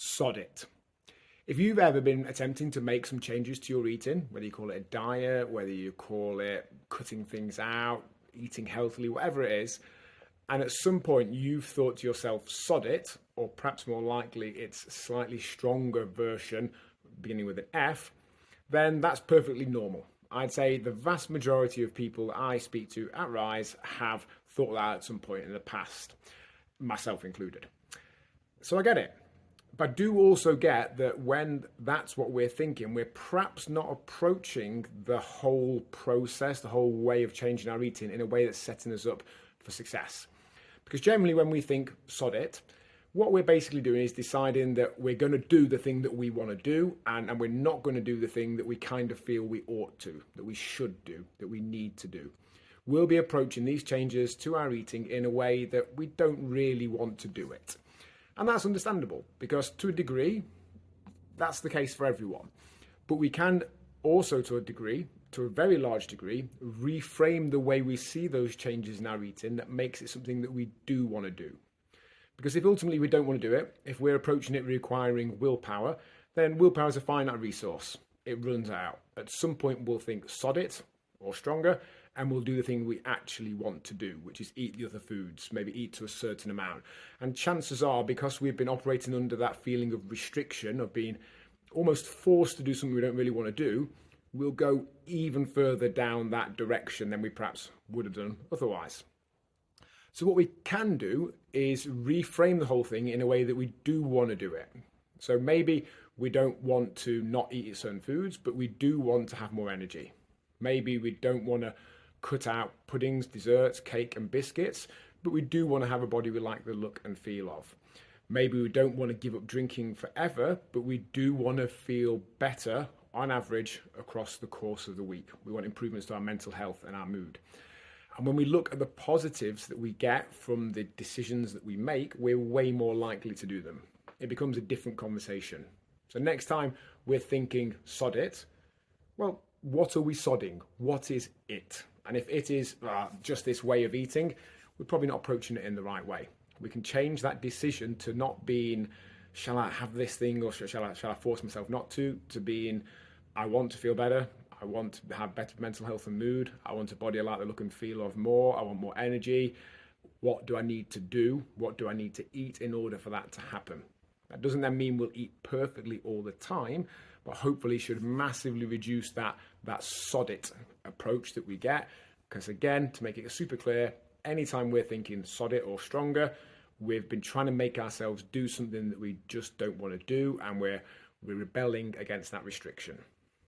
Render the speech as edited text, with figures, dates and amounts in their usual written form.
Sod it. If you've ever been attempting to make some changes to your eating, whether you call it a diet, whether you call it cutting things out, eating healthily, whatever it is, and at some point you've thought to yourself, sod it, or perhaps more likely it's a slightly stronger version beginning with an F, then that's perfectly normal. I'd say the vast majority of people I speak to at Rise have thought that at some point in the past, myself included. So I get it. But I do also get that when that's what we're thinking, we're perhaps not approaching the whole process, the whole way of changing our eating in a way that's setting us up for success. Because generally when we think sod it, what we're basically doing is deciding that we're going to do the thing that we want to do, and we're not going to do the thing that we kind of feel we ought to, that we should do, that we need to do. We'll be approaching these changes to our eating in a way that we don't really want to do it. And that's understandable because to a degree, that's the case for everyone. But we can also, to a degree, to a very large degree, reframe the way we see those changes in our eating that makes it something that we do want to do. Because if ultimately we don't want to do it, if we're approaching it requiring willpower, then willpower is a finite resource. It runs out. At some point we'll think sod it or stronger, and we'll do the thing we actually want to do, which is eat the other foods, maybe eat to a certain amount. And chances are, because we've been operating under that feeling of restriction, of being almost forced to do something we don't really want to do, we'll go even further down that direction than we perhaps would have done otherwise. So what we can do is reframe the whole thing in a way that we do want to do it. So maybe we don't want to not eat certain foods, but we do want to have more energy. Maybe we don't want to cut out puddings, desserts, cake and biscuits, but we do want to have a body we like the look and feel of. Maybe we don't want to give up drinking forever, but we do want to feel better on average across the course of the week. We want improvements to our mental health and our mood. And when we look at the positives that we get from the decisions that we make, we're way more likely to do them. It becomes a different conversation. So next time we're thinking sod it, well, what are we sodding? What is it? And if it is just this way of eating, we're probably not approaching it in the right way. We can change that decision to not being, shall I have this thing or shall I force myself not to being, I want to feel better. I want to have better mental health and mood. I want a body I like the look and feel of more. I want more energy. What do I need to do? What do I need to eat in order for that to happen? That doesn't then mean we'll eat perfectly all the time, but hopefully should massively reduce that sod it approach that we get. Because again, to make it super clear, anytime we're thinking sod it or stronger, we've been trying to make ourselves do something that we just don't want to do, and we're rebelling against that restriction.